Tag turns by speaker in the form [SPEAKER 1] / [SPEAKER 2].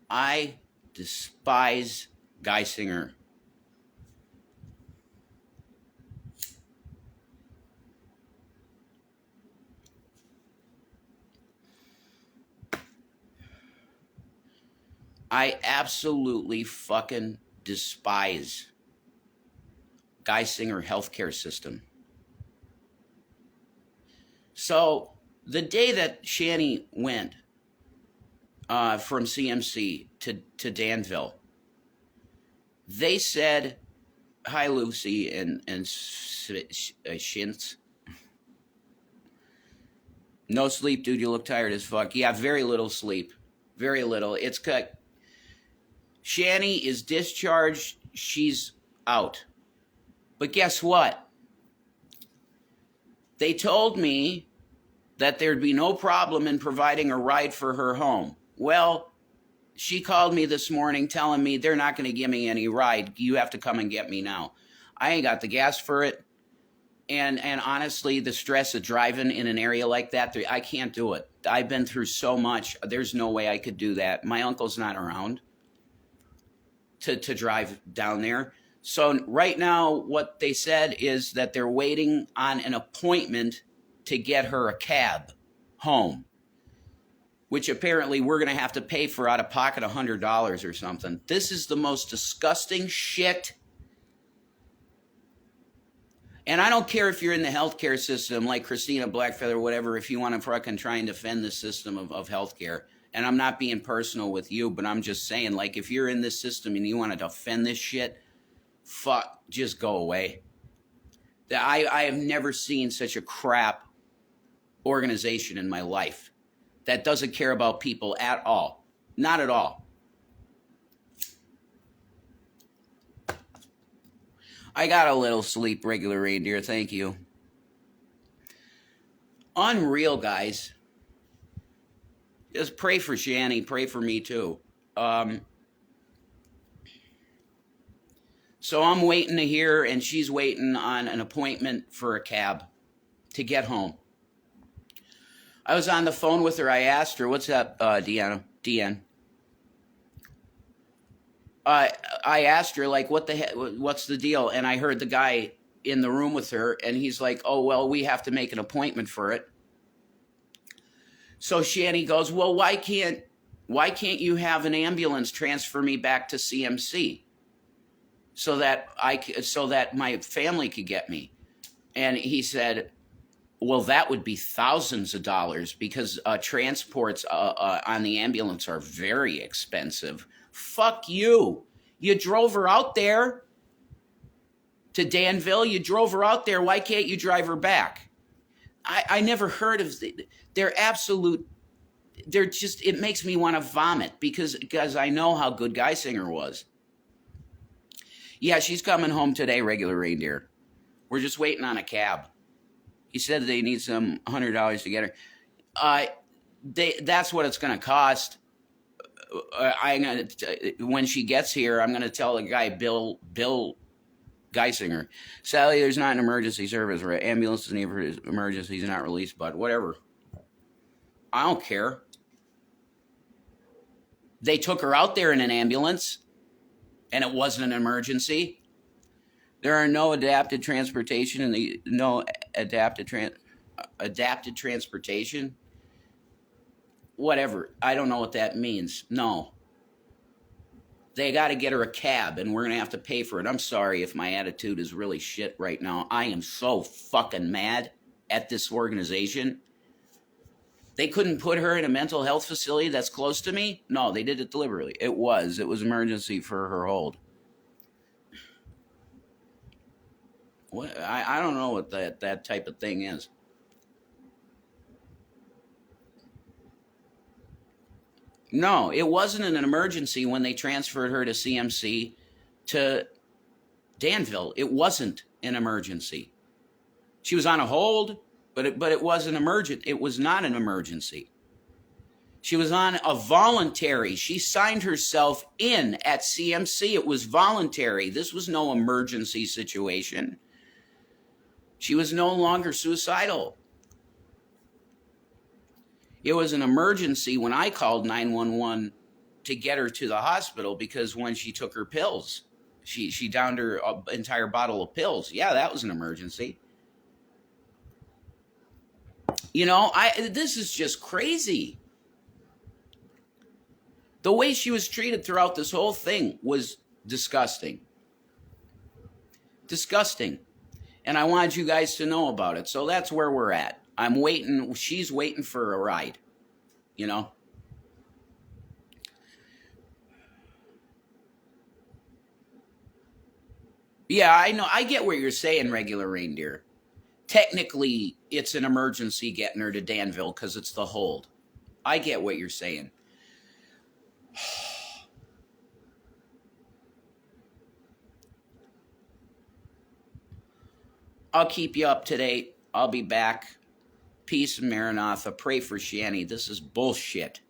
[SPEAKER 1] I despise Geisinger. I absolutely fucking despise Geisinger healthcare system. So the day that Shanny went from CMC to Danville, they said, "Hi, Lucy and Shintz. No sleep, dude. You look tired as fuck." Yeah, very little sleep. Very little. It's cut. Shanny is discharged. She's out. But guess what? They told me that there'd be no problem in providing a ride for her home. Well, she called me this morning telling me they're not going to give me any ride. You have to come and get me now. I ain't got the gas for it. And honestly, the stress of driving in an area like that, I can't do it. I've been through so much. There's no way I could do that. My uncle's not around to drive down there. So right now, what they said is that they're waiting on an appointment to get her a cab home, which apparently we're going to have to pay for out of pocket $100 or something. This is the most disgusting shit. And I don't care if you're in the healthcare system like Christina Blackfeather, whatever, if you want to fucking try and defend the system of healthcare. And I'm not being personal with you, but I'm just saying, like, if you're in this system and you want to defend this shit, fuck, just go away. I have never seen such a crap organization in my life that doesn't care about people at all. Not at all. I got a little sleep, regular reindeer. Thank you. Unreal, guys. Just pray for Shanny. Pray for me, too. So I'm waiting to hear, and she's waiting on an appointment for a cab to get home. I was on the phone with her. I asked her, "What's up, Deanna? Deanne?" I asked her, like, what's the deal? And I heard the guy in the room with her, and he's like, "Oh, well, we have to make an appointment for it." So Shanny goes, "Well, why can't you have an ambulance transfer me back to CMC so that my family could get me?" And he said, "Well, that would be thousands of dollars because transports on the ambulance are very expensive." Fuck you. You drove her out there to Danville. You drove her out there. Why can't you drive her back? I never heard of they're absolute. They're just, it makes me want to vomit because I know how good Geisinger was. Yeah, she's coming home today, regular reindeer. We're just waiting on a cab. He said they need some $100 to get her. That's what it's going to cost. When she gets here, I'm going to tell the guy, Bill Geisinger, "Sally, there's not an emergency service. Right? Ambulances need for emergencies not released, but whatever." I don't care. They took her out there in an ambulance, and it wasn't an emergency. There are no adapted transportation adapted transportation. Whatever. I don't know what that means. No. They got to get her a cab, and we're going to have to pay for it. I'm sorry if my attitude is really shit right now. I am so fucking mad at this organization. They couldn't put her in a mental health facility that's close to me? No, they did it deliberately. It was emergency for her hold. What? I don't know what that type of thing is. No, it wasn't an emergency when they transferred her to CMC to Danville. It wasn't an emergency. She was on a hold, but it was an emergent. It was not an emergency. She was on a voluntary. She signed herself in at CMC. It was voluntary. This was no emergency situation. She was no longer suicidal. It was an emergency when I called 911 to get her to the hospital because when she took her pills, she downed her entire bottle of pills. Yeah, that was an emergency. This is just crazy. The way she was treated throughout this whole thing was disgusting. Disgusting. And I wanted you guys to know about it. So that's where we're at. I'm waiting. She's waiting for a ride, Yeah, I know. I get what you're saying, regular reindeer. Technically, it's an emergency getting her to Danville because it's the hold. I get what you're saying. I'll keep you up to date. I'll be back. Peace and Maranatha. Pray for Shanny. This is bullshit.